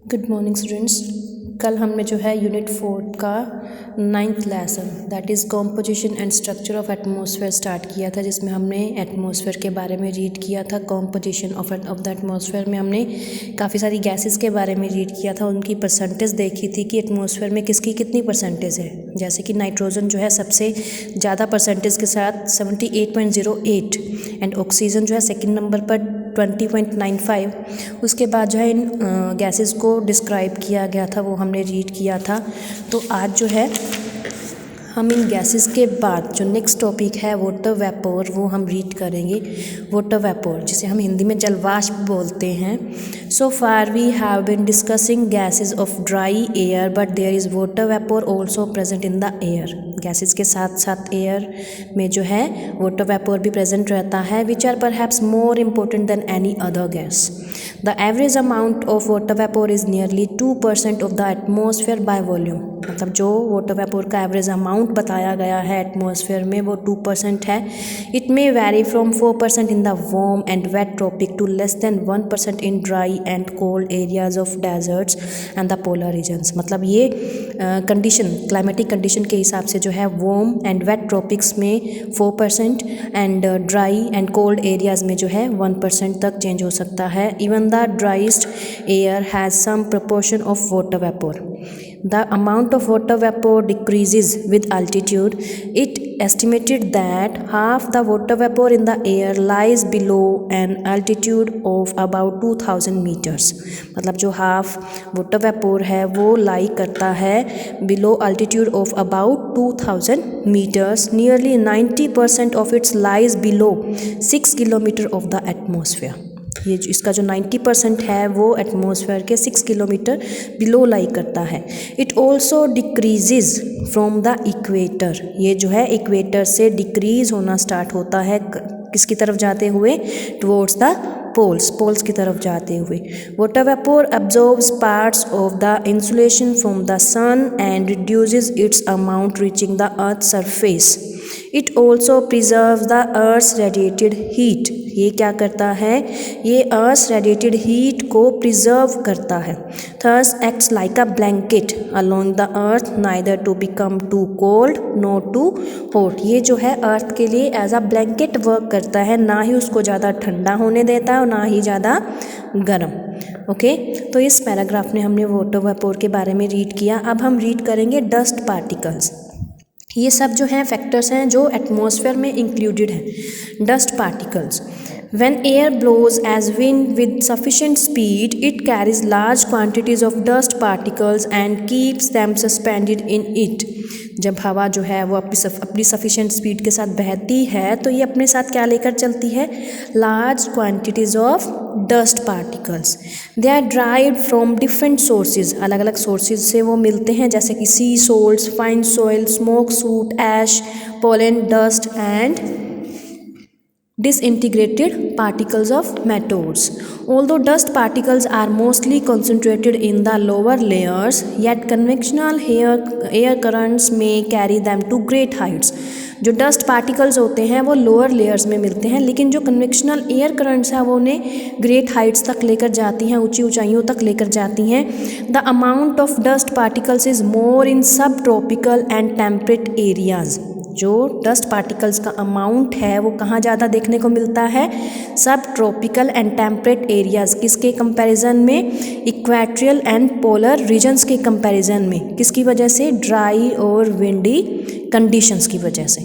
Good morning students. कल हमने जो है यूनिट 4 का 9th lesson that is composition and structure of atmosphere start किया था, जिसमें हमने एटमॉस्फेयर के बारे में रीड किया था। कॉम्पोजिशन ऑफ द एटमॉस्फेयर में हमने काफ़ी सारी गैसेस के बारे में रीड किया था, उनकी परसेंटेज देखी थी कि एटमॉस्फेयर में किसकी कितनी परसेंटेज है। जैसे कि नाइट्रोजन जो है सबसे ज़्यादा परसेंटेज के साथ 78.08 एंड ऑक्सीजन जो है सेकेंड नंबर पर 20.95। उसके बाद जो है इन गैसेस को डिस्क्राइब किया गया था, वो हमने रीड किया था। तो आज जो है हम इन गैसेस के बाद जो नेक्स्ट टॉपिक है वाटर वेपोर, वो हम रीड करेंगे। वाटर वेपोर जिसे हम हिंदी में जलवाष्प बोलते हैं। So far we have been discussing gases of dry air but there is water vapour also present in the air. Gases के साथ साथ एयर में जो है वाटर वेपोर भी प्रेजेंट रहता है, which are perhaps more important than any other gas. The average amount of water vapour is nearly 2% of the atmosphere by volume. मतलब जो वाटर वेपोर का एवरेज अमाउंट बताया गया है एटमॉस्फेयर में वो 2% है। It may vary from 4% in the warm and wet tropic to less than 1% in dry and cold areas of deserts and the polar regions. मतलब ये कंडीशन क्लाइमेटिक कंडीशन के हिसाब से जो है वार्म एंड वेट ट्रॉपिक्स में 4% and dry and cold areas में जो है 1% तक चेंज हो सकता है। Even the driest air has some proportion of water vapour. The amount of water vapor decreases with altitude. It estimated that half the water vapor in the air lies below an altitude of about 2000 meters. मतलब जो half water vapour है वो लाई करता है below altitude of about 2000 meters. Nearly 90% of its lies below 6 kilometer of the atmosphere. ये इसका जो 90% है वो एटमॉस्फेयर के 6 किलोमीटर बिलो लाई करता है। It also decreases from the equator. ये जो है इक्वेटर से डिक्रीज होना स्टार्ट होता है किसकी तरफ जाते हुए, टुवर्ड्स द पोल्स की तरफ जाते हुए। Water vapour absorbs parts of the insulation from the sun and reduces its amount reaching the earth surface. It also preserve the earth radiated heat. ये क्या करता है, ये अर्थ रेडिएटेड हीट को प्रिजर्व करता है। Thus acts like a blanket along the earth neither to become too cold not too hot. ये जो है अर्थ के लिए एज अ ब्लैंकेट वर्क करता है, ना ही उसको ज़्यादा ठंडा होने देता है और ना ही ज़्यादा गर्म। ओके, तो इस पैराग्राफ में हमने वाटर वेपोर के बारे में रीड किया। अब हम रीड करेंगे डस्ट पार्टिकल्स। ये सब जो हैं फैक्टर्स हैं जो एटमॉस्फेयर में इंक्लूडेड हैं। Dust particles, when air blows as wind with sufficient speed, it carries large quantities of dust particles and keeps them suspended in it. जब हवा जो है वो अपनी सफिशेंट स्पीड के साथ बहती है तो ये अपने साथ क्या लेकर चलती है, large quantities of dust particles. They are derived from different sources. अलग अलग सोर्सेज से वो मिलते हैं, जैसे कि sea salts, fine soil, smoke soot, ash, pollen, dust and disintegrated particles of meteors. Although dust particles are mostly concentrated in the lower layers, yet conventional air currents may carry them to great heights. जो dust particles होते हैं वो lower layers में मिलते हैं, लेकिन जो convectional air currents हैं वो उन्हें ग्रेट हाइट्स तक लेकर जाती हैं, ऊंची ऊंचाइयों तक लेकर जाती हैं। The amount of dust particles is more in sub tropical and temperate areas. जो डस्ट पार्टिकल्स का अमाउंट है वो कहाँ ज़्यादा देखने को मिलता है, sub tropical and temperate areas. किसके कंपैरिजन में, इक्वेटोरियल एंड पोलर रीजन्स के कंपैरिजन में। किसकी वजह से, ड्राई और विंडी कंडीशंस की वजह से।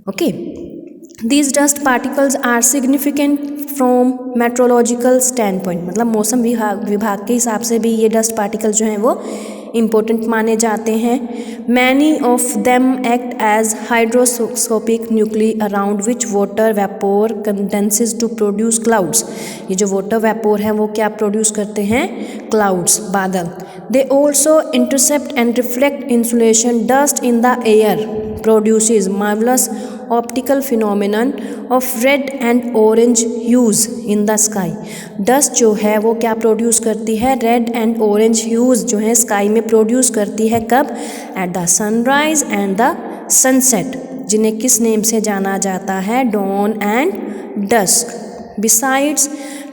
Okay, these dust particles are significant from meteorological standpoint. मतलब मौसम विभाग के हिसाब से भी ये डस्ट पार्टिकल्स जो हैं वो इम्पोर्टेंट माने जाते हैं। Many of them act as hydroscopic nuclei around which water vapour condenses to produce clouds. ये जो वाटर वेपोर है वो क्या प्रोड्यूस करते हैं, क्लाउड्स, बादल। They also intercept and reflect insolation dust in the air produces marvelous optical phenomenon of red and orange hues in the sky. Dust जो है वो क्या प्रोड्यूस करती है, रेड एंड ऑरेंज ह्यूज जो है स्काई में प्रोड्यूस करती है। कब, at the sunrise and the sunset, जिन्हें किस नेम से जाना जाता है, dawn and dusk. Besides,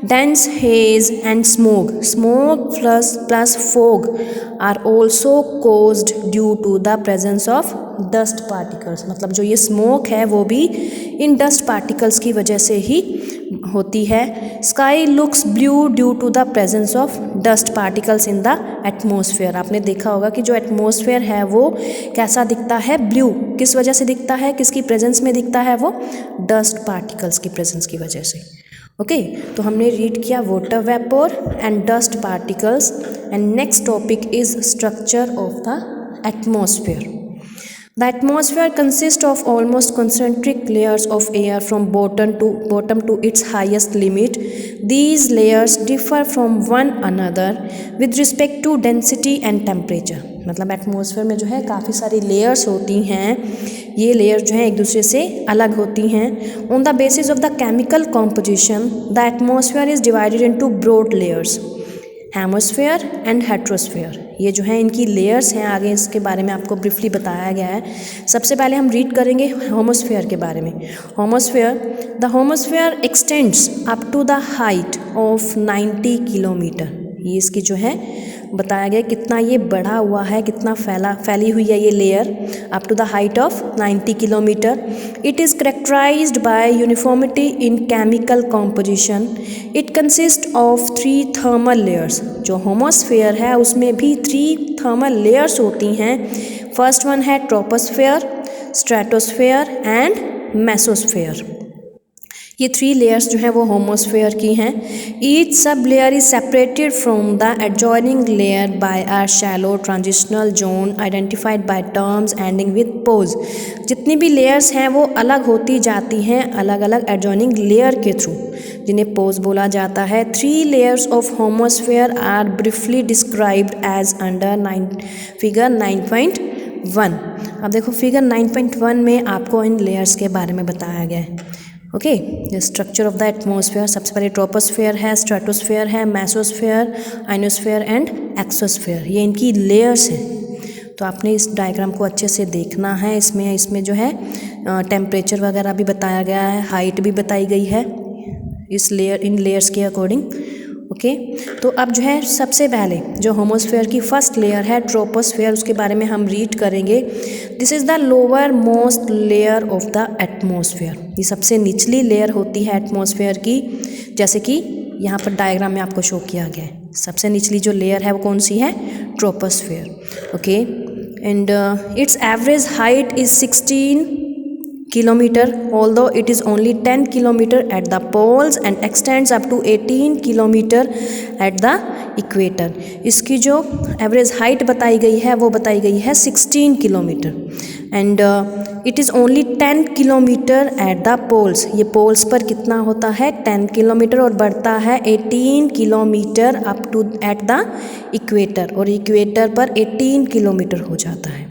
dense haze and smoke plus fog are also caused due to the presence of dust particles. मतलब जो ये smoke है वो भी इन dust particles की वजह से ही होती है. Sky looks blue due to the presence of dust particles in the atmosphere. आपने देखा होगा कि जो एटमॉस्फेयर है वो कैसा दिखता है, ब्लू. किस वजह से दिखता है, किसकी प्रेजेंस में दिखता है, वो डस्ट पार्टिकल्स की प्रेजेंस की वजह से. ओके तो हमने रीड किया water vapour and dust particles. And next topic is structure of the atmosphere. The atmosphere consists of almost concentric layers of air from bottom to its highest limit. These layers differ from one another with respect to density and temperature. मतलब atmosphere में जो है काफ़ी सारी layers होती हैं. ये layer जो है एक दूसरे से अलग होती हैं. On the basis of the chemical composition, the atmosphere is divided into broad layers. Homosphere and heterosphere, ये जो है इनकी लेयर्स हैं. आगे इसके बारे में आपको ब्रीफली बताया गया है. सबसे पहले हम रीड करेंगे होमोस्फेयर के बारे में. Homosphere, the homosphere extends up to the height of 90 kilometre. ये इसकी जो है बताया गया कितना ये बढ़ा हुआ है, कितना फैली हुई है ये layer, up to the height of 90 kilometre. It is characterised by uniformity in chemical composition. It consist of 3 thermal layers. जो होमोस्फेयर है उसमें भी 3 थर्मल लेयर्स होती हैं. फर्स्ट वन है ट्रोपोस्फेयर, स्ट्रेटोस्फेयर एंड मेसोस्फेयर. ये 3 लेयर्स जो हैं वो होमोस्फेयर की हैं. Each sub layer is separated from the adjoining layer by a shallow transitional zone identified by terms ending with pose. जितनी भी लेयर्स हैं वो अलग होती जाती हैं अलग अलग एडजॉइनिंग लेयर के थ्रू, जिन्हें पोज बोला जाता है. 3 layers of homosphere are briefly described as under figure 9.1. अब देखो फिगर 9.1 में आपको इन लेयर्स के बारे में बताया गया है. Okay the structure of the atmosphere. सबसे पहले ट्रोपोस्फेयर है, स्ट्रेटोस्फेयर है, मेसोस्फेयर, आइनोस्फेयर एंड एक्सोस्फेयर. ये इनकी लेयर्स हैं. तो आपने इस डायग्राम को अच्छे से देखना है. इसमें जो है टेम्परेचर वगैरह भी बताया गया है, हाइट भी बताई गई है इन लेयर्स के अकॉर्डिंग. ओके तो अब जो है सबसे पहले जो होमोस्फेयर की फर्स्ट लेयर है ट्रोपोस्फेयर, उसके बारे में हम रीड करेंगे. This is the lower most layer of the atmosphere. ये सबसे निचली लेयर होती है एटमॉस्फेयर की, जैसे कि यहाँ पर डायग्राम में आपको शो किया गया है. सबसे निचली जो लेयर है वो कौन सी है, troposphere. Okay and it's average height is 16 kilometer, although it is only 10 kilometer at the poles and extends up to 18 kilometer at the equator. इसकी जो एवरेज हाइट बताई गई है वो बताई गई है 16 kilometre and it is only 10 kilometre at the poles. ये पोल्स पर कितना होता है, 10 किलोमीटर, और बढ़ता है 18 kilometre up to at the equator, और इक्वेटर पर 18 किलोमीटर हो जाता है.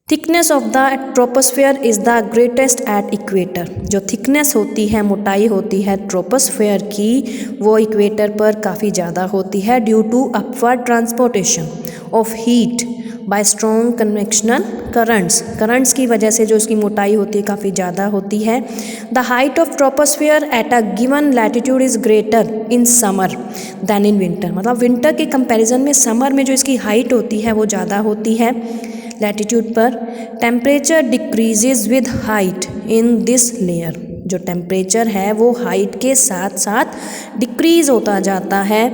Thickness of the troposphere is the greatest at equator. जो थिकनेस होती है, मोटाई होती है ट्रोपोस्फेयर की, वो इक्वेटर पर काफ़ी ज़्यादा होती है due to upward transportation of heat by strong convectional currents की वजह से जो इसकी मोटाई होती है काफ़ी ज़्यादा होती है. The height of troposphere at a given latitude is greater in summer than in winter. मतलब विंटर के कंपैरिजन में समर में जो इसकी हाइट होती है वो ज़्यादा होती है लैटिट्यूड पर. Temperature decreases with height in this layer. जो टेम्परेचर है वो हाइट के साथ साथ डिक्रीज होता जाता है,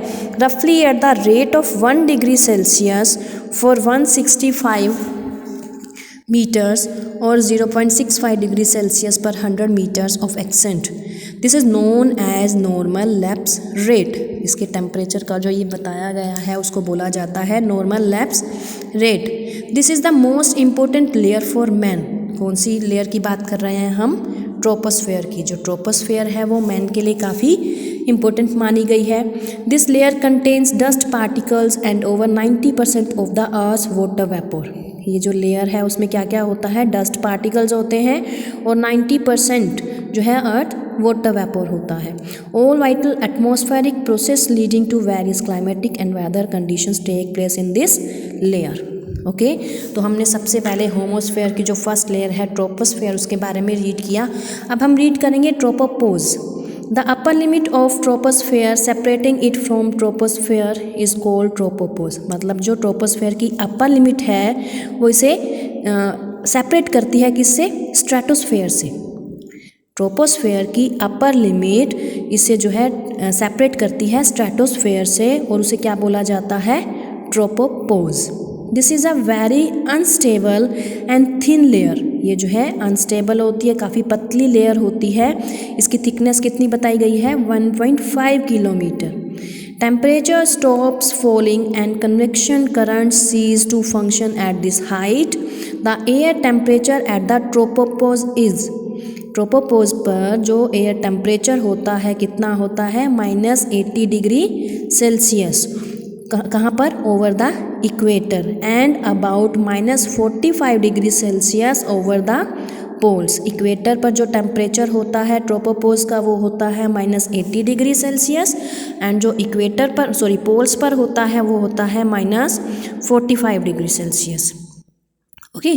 रफली at the rate of 1 degree Celsius for 165 metres और 0.65 degree Celsius per 100 metres of ascent. This is known as normal lapse rate. इसके टेम्परेचर का जो ये बताया गया है उसको बोला जाता है normal lapse rate. This is the most important layer for man. कौन सी लेयर की बात कर रहे हैं हम, ट्रोपोस्फेयर की. जो ट्रोपोस्फेयर है वो मैन के लिए काफ़ी इम्पोर्टेंट मानी गई है. This layer contains dust particles and over 90% of the earth water vapour. ये जो लेयर है उसमें क्या क्या होता है, डस्ट पार्टिकल्स होते हैं और 90% जो है अर्थ वाटर वेपर होता है. All vital atmospheric process leading to various climatic and weather conditions take place in this layer. Okay तो हमने सबसे पहले होमोस्फेयर की जो फर्स्ट लेयर है ट्रोपोस्फेयर उसके बारे में रीड किया. अब हम रीड करेंगे tropopause. The upper limit of troposphere separating it from troposphere is called tropopause. मतलब जो ट्रोपोस्फेयर की अपर लिमिट है वो इसे सेपरेट करती है किससे? स्ट्रेटोस्फेयर से। ट्रोपोस्फेयर की अपर लिमिट इसे जो है सेपरेट करती है स्ट्रेटोस्फेयर से और उसे क्या बोला जाता है? Tropopause. This is a very unstable and thin layer. ये जो है अनस्टेबल होती है, काफ़ी पतली लेयर होती है। इसकी थिकनेस कितनी बताई गई है? 1.5 kilometre. Temperature stops falling and convection current cease to function at this height. The air temperature at the tropopause is, tropopause पर जो एयर टेम्परेचर होता है कितना होता है? -80 डिग्री सेल्सियस। कहाँ पर? Over the equator. And about -45 degree Celsius over the poles. Equator पर जो टेम्परेचर होता है ट्रोपोपोज का वो होता है -80 डिग्री सेल्सियस एंड जो इक्वेटर पर पोल्स पर होता है वो होता है -45 डिग्री सेल्सियस। ओके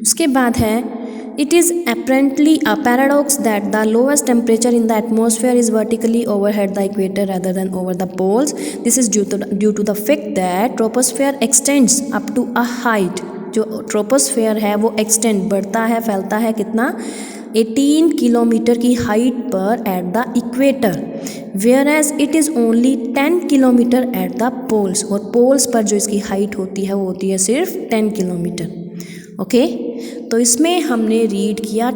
उसके बाद है It is apparently a paradox that the lowest temperature in the atmosphere is vertically overhead the equator rather than over the poles. This is due to the fact that troposphere extends up to a height. जो troposphere है वो extend बढ़ता है, फैलता है कितना? 18 kilometre की height पर at the equator, whereas it is only 10 kilometre at the poles. और पोल्स पर जो इसकी हाइट होती है वो होती है सिर्फ 10 किलोमीटर। ओके तो इसमें हमने रीड किया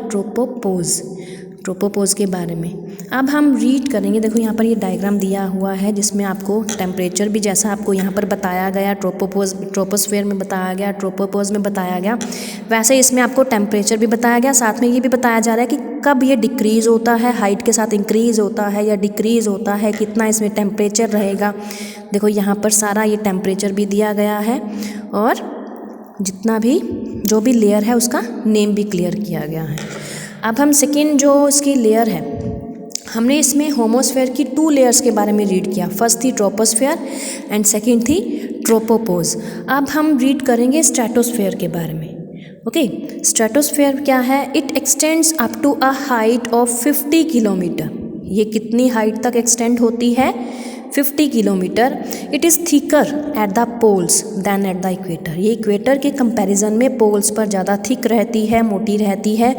ट्रोपोपोज के बारे में। अब हम रीड करेंगे, देखो यहाँ पर ये डायग्राम दिया हुआ है जिसमें आपको टेम्परेचर भी जैसा आपको यहाँ पर बताया गया ट्रोपोस्फेयर में बताया गया, ट्रोपोपोज में बताया गया, वैसे इसमें आपको टेम्परेचर भी बताया गया। साथ में ये भी बताया जा रहा है कि कब ये डिक्रीज़ होता है, हाइट के साथ इंक्रीज़ होता है या डिक्रीज़ होता है, कितना इसमें टेम्परेचर रहेगा। देखो यहाँ पर सारा ये टेम्परेचर भी दिया गया है और जितना भी जो भी लेयर है उसका नेम भी क्लियर किया गया है। अब हम सेकेंड जो इसकी लेयर है, हमने इसमें होमोस्फेयर की 2 लेयर्स के बारे में रीड किया। फर्स्ट थी ट्रोपोस्फेयर एंड सेकेंड थी ट्रोपोपोज। अब हम रीड करेंगे स्ट्रेटोस्फेयर के बारे में। ओके स्ट्रेटोस्फेयर क्या है? It extends up to a height of 50 kilometre. ये कितनी हाइट तक एक्सटेंड होती है? 50 kilometre. It is thicker at the poles than at the equator. ये इक्वेटर के कंपैरिजन में पोल्स पर ज़्यादा थिक रहती है, मोटी रहती है।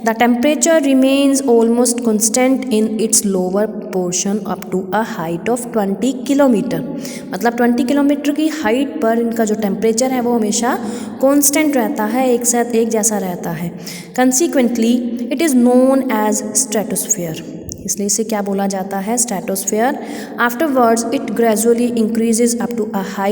The temperature remains almost constant in its lower portion up to a height of 20 kilometre. मतलब 20 किलोमीटर की हाइट पर इनका जो टेम्परेचर है वो हमेशा कॉन्स्टेंट रहता है, एक जैसा रहता है। Consequently it is known as stratosphere. इसलिए इसे क्या बोला जाता है? Stratosphere. Afterwards it gradually increases up to a height